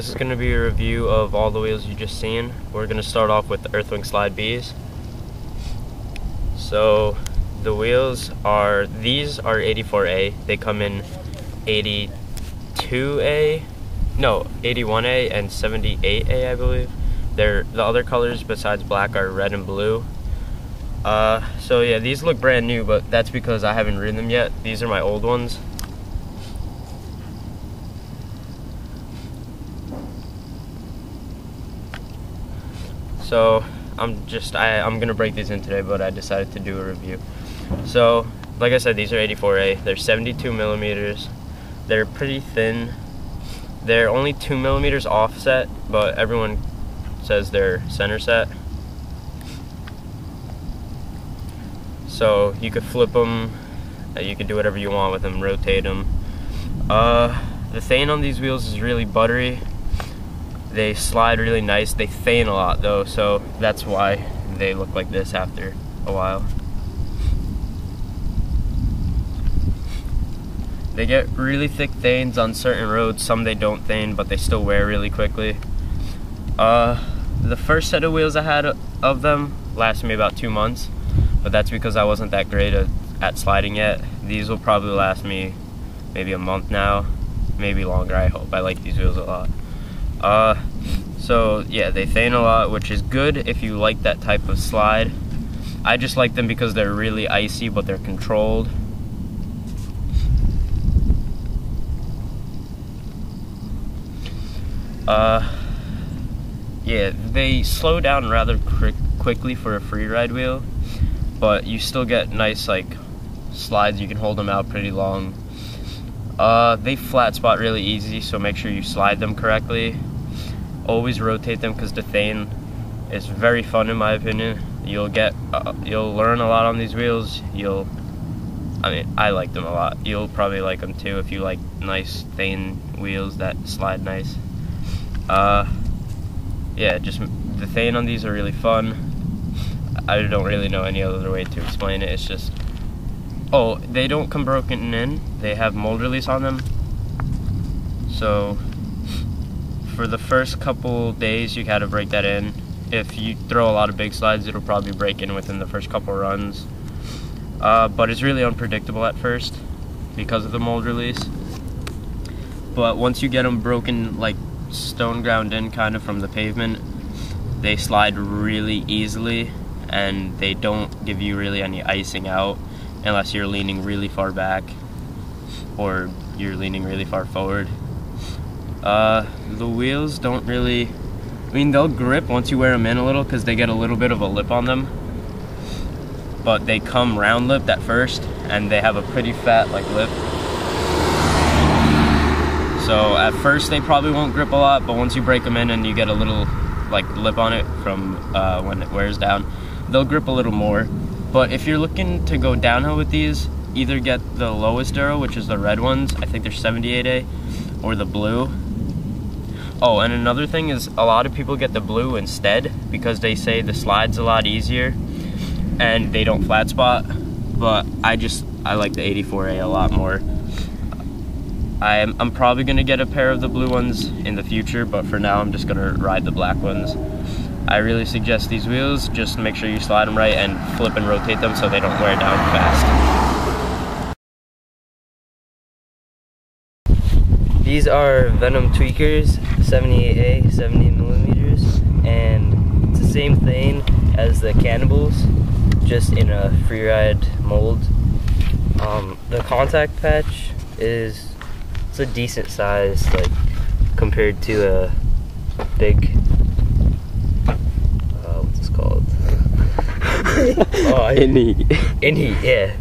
This is going to be a review of all the wheels you just seen. We're going to start off with the Earthwing Slide Bs. So the wheels are, these are 84A. They come in 82A, no, 81A and 78A, I believe. The other colors besides black are red and blue. So yeah, these look brand new, but that's because I haven't ridden them yet. These are my old ones. So I'm gonna break these in today, but I decided to do a review. So like I said, these are 84A. They're 72 millimeters. They're pretty thin. They're only 2 millimeters offset, but everyone says they're center set. So you could flip them. You could do whatever you want with them. Rotate them. The thane on these wheels is really buttery. They slide really nice. They thane a lot though, so that's why they look like this after a while. They get really thick thanes on certain roads. Some they don't thane, but they still wear really quickly. The first set of wheels I had of them lasted me about 2 months, but that's because I wasn't that great at sliding yet. These will probably last me maybe a month now, maybe longer, I hope. I like these wheels a lot. So yeah, they thane a lot, which is good if you like that type of slide. I just like them because they're really icy, but they're controlled. Yeah, they slow down rather quickly for a free ride wheel, but you still get nice like slides. You can hold them out pretty long. They flat spot really easy, so make sure you slide them correctly. Always rotate them because the thane is very fun in my opinion. You'll learn a lot on these wheels. I like them a lot. You'll probably like them too if you like nice thane wheels that slide nice. Yeah, just the thane on these are really fun. I don't really know any other way to explain it. It's just, oh, they don't come broken in. They have mold release on them. So for the first couple days, you gotta break that in. If you throw a lot of big slides, it'll probably break in within the first couple runs. But it's really unpredictable at first because of the mold release. But once you get them broken, like stone ground in kind of from the pavement, they slide really easily, and they don't give you really any icing out unless you're leaning really far back or you're leaning really far forward. The wheels don't really, they'll grip once you wear them in a little because they get a little bit of a lip on them, but they come round lipped at first and they have a pretty fat like lip. So at first they probably won't grip a lot, but once you break them in and you get a little like lip on it from when it wears down, they'll grip a little more. But if you're looking to go downhill with these, either get the lowest Duro, which is the red ones, I think they're 78A, or the blue. Oh, and another thing is a lot of people get the blue instead because they say the slide's a lot easier and they don't flat spot, but I like the 84A a lot more. I'm probably gonna get a pair of the blue ones in the future, but for now I'm just gonna ride the black ones. I really suggest these wheels. Just make sure you slide them right and flip and rotate them so they don't wear down fast. These are Venom Tweakers, 78A, 70 millimeters, and it's the same thing as the Cannibals, just in a freeride mold. The contact patch it's a decent size, like compared to a big, what's this called? In heat, yeah.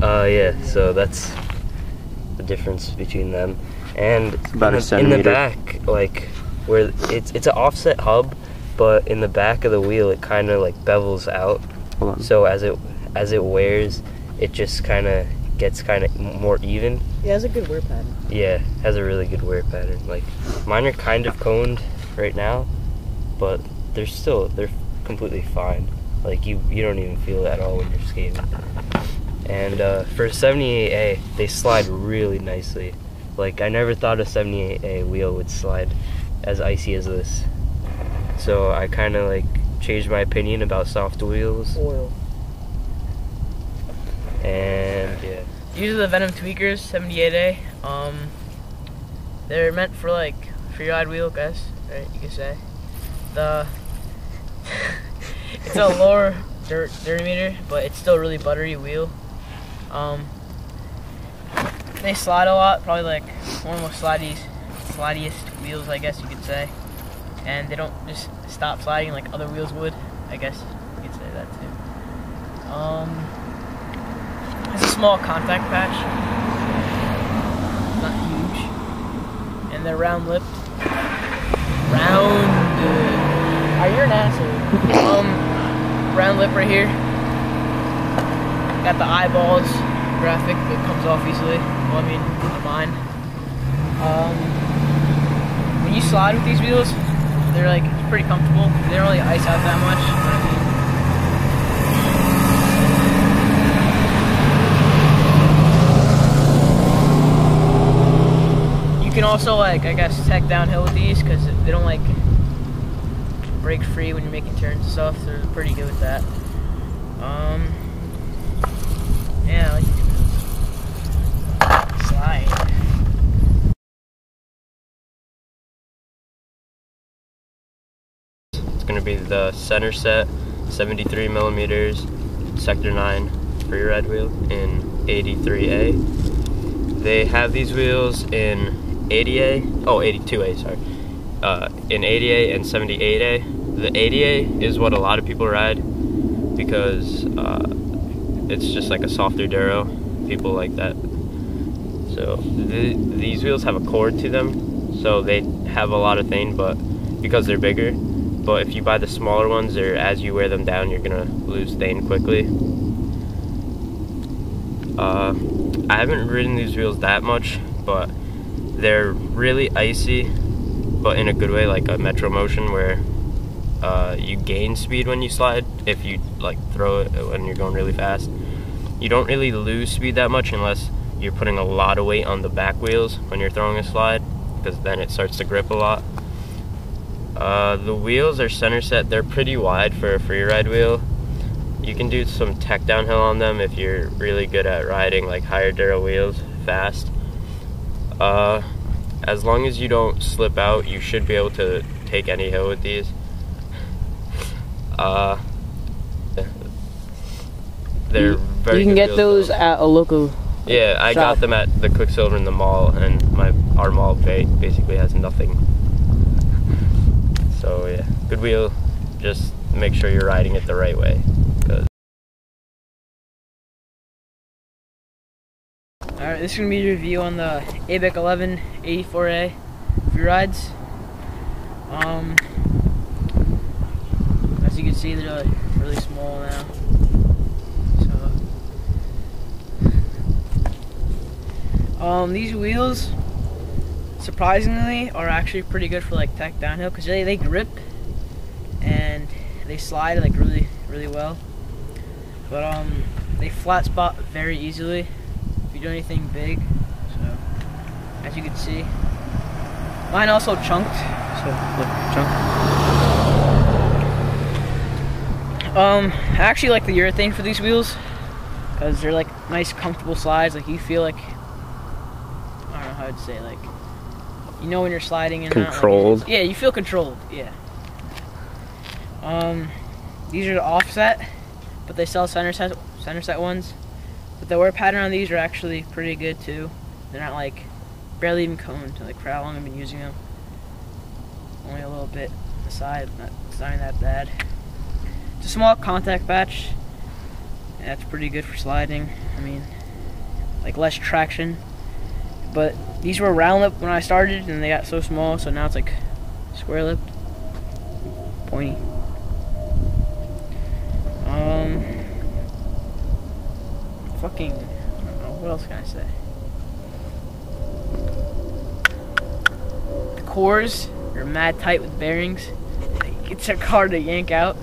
Yeah, so that's the difference between them. And it's about in the back, like where it's an offset hub, but in the back of the wheel it kind of like bevels out. Hold on. So as it wears, it just kind of gets kind of more even. Yeah, it has a good wear pattern. Yeah, has a really good wear pattern. Like mine are kind of coned right now, but they're completely fine. Like you don't even feel it at all when you're skating. And for 78A, they slide really nicely. Like I never thought a 78A wheel would slide as icy as this. So I kind of like changed my opinion about soft wheels. Oil. And yeah. These are the Venom Tweakers 78A. They're meant for like freeride wheel, guys. Right? You could say. It's a lower diameter, but it's still really buttery wheel. They slide a lot, probably like one of the most slidiest wheels, I guess you could say. And they don't just stop sliding like other wheels would. I guess you could say that too. It's a small contact patch, not huge, and they're round lipped. You're an asshole. Round lip right here. Got the eyeballs graphic that comes off easily. Well, I mean, on mine. When you slide with these wheels, they're like pretty comfortable. They don't really ice out that much. You know what I mean? You can also like, I guess, tech downhill with these because they don't like break free when you're making turns and stuff. So they're pretty good with that. Yeah, I like slide. It's going to be the center set 73 millimeters sector 9 freeride wheel in 83A. They have these wheels in 80A, oh 82A, sorry, in 80A and 78A. The 80A is what a lot of people ride because it's just like a softer duro. People like that. So these wheels have a cord to them, so they have a lot of thing, but because they're bigger. But if you buy the smaller ones, or as you wear them down, you're gonna lose thing quickly. I haven't ridden these wheels that much, but they're really icy, but in a good way, like a metro motion where you gain speed when you slide if you like throw it when you're going really fast. You don't really lose speed that much unless you're putting a lot of weight on the back wheels when you're throwing a slide, because then it starts to grip a lot. The wheels are center set. They're pretty wide for a freeride wheel. You can do some tech downhill on them if you're really good at riding like higher duro wheels fast. As long as you don't slip out, you should be able to take any hill with these. They're very You can good get wheels, those though. at a local Yeah, I got them at the Quicksilver in the mall, and our mall basically has nothing. So yeah, good wheel. Just make sure you're riding it the right way. Alright, this is going to be a review on the Abec 1184A Freerides. As you can see, they're really small now. So, these wheels, surprisingly, are actually pretty good for like tech downhill because they grip and they slide like really well. But they flat spot very easily if you do anything big. So as you can see, mine also chunked. So look, chunked. I actually like the urethane for these wheels because they're like nice, comfortable slides. Like you feel like, I don't know how I'd say, like, you know when you're sliding and controlled. Not, like, yeah, you feel controlled. Yeah. These are the offset, but they sell center set ones. But the wear pattern on these are actually pretty good too. They're not like barely even coned. Like for how long I've been using them, only a little bit on the side. Not that bad. It's a small contact patch, and that's pretty good for sliding. I mean, like less traction. But these were round lip when I started, and they got so small, so now it's like square lipped, pointy. Fucking, I don't know, what else can I say? The cores are mad tight with bearings. It's hard to yank out.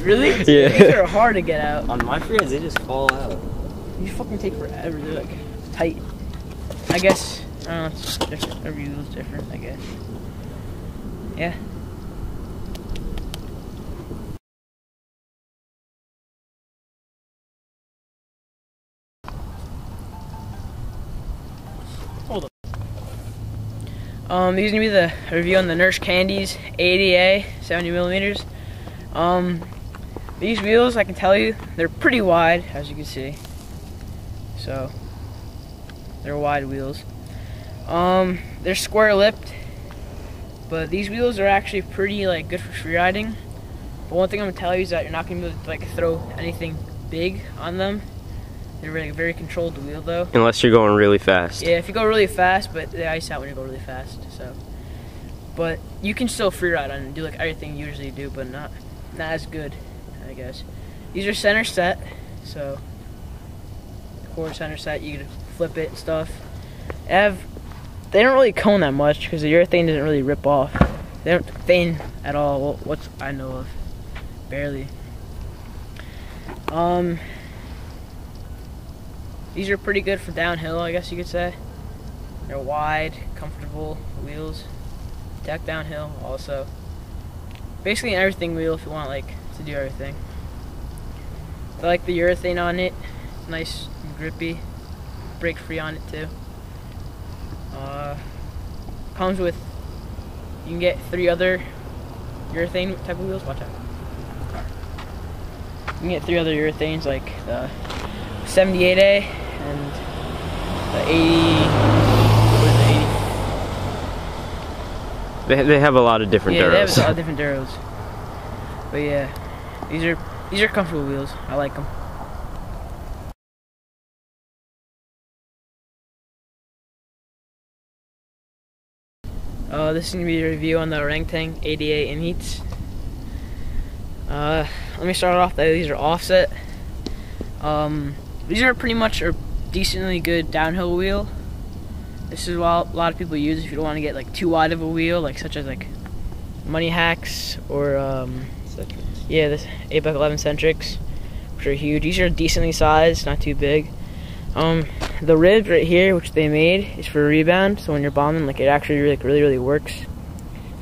Really? Yeah. These are hard to get out. On my Freerides, they just fall out. These fucking take forever. They're like tight. I guess I don't know, it's different. Every wheel is different, I guess. Yeah. Hold on. These are gonna be the review on the Nersh Candies 80A 70mm. These wheels, I can tell you, they're pretty wide, as you can see. So, they're wide wheels. They're square lipped, but these wheels are actually pretty like good for freeriding. But one thing I'm gonna tell you is that you're not gonna be able to like throw anything big on them. They're really very controlled wheel though. Unless you're going really fast. Yeah, if you go really fast, but they ice out when you go really fast. So, but you can still freeride on and do like everything you usually do, but not as good, I guess. These are center set, so core center set. You can flip it and stuff. They don't really cone that much because the urethane doesn't really rip off. They don't thin at all. Well, what I know of, barely. These are pretty good for downhill, I guess you could say. They're wide, comfortable wheels. Deck downhill also. Basically an everything wheel if you want like to do everything. I like the urethane on it. It's nice and grippy. Brake free on it too. Comes with, you can get 3 other urethane type of wheels. Watch out. You can get 3 other urethanes like the 78A and the 80. They have a lot of different duros. Yeah, they have a lot of different duros. But yeah, these are comfortable wheels. I like them. This is going to be a review on the Orangatang In Heats. Let me start off that these are offset. These are pretty much a decently good downhill wheel. This is what a lot of people use if you don't want to get like too wide of a wheel, like such as like Money Hacks or yeah, this Abec 11 Centrics, which are huge. These are decently sized, not too big. The ribs right here, which they made, is for rebound. So when you're bombing, like it actually really works.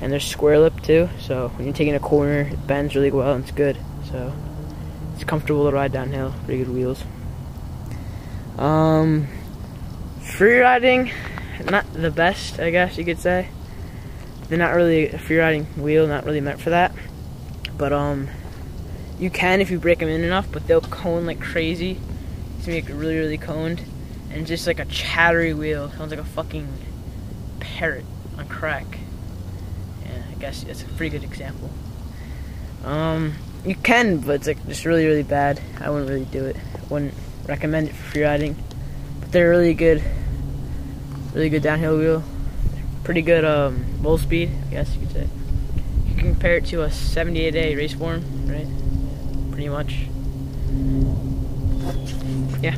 And they're square lip too, so when you're taking a corner, it bends really well and it's good. So it's comfortable to ride downhill. Pretty good wheels. Free riding, not the best, I guess you could say. They're not really a free riding wheel, not really meant for that. But you can if you break them in enough, but they'll cone like crazy. To make it really coned, and just like a chattery wheel. Sounds like a fucking parrot on crack. Yeah, I guess that's a pretty good example. You can, but it's like just really bad. I wouldn't really do it. I wouldn't recommend it for free riding. But they're really good downhill wheel. Pretty good roll speed, I guess you could say. You can compare it to a 78A Raceform, right? Pretty much. Yeah.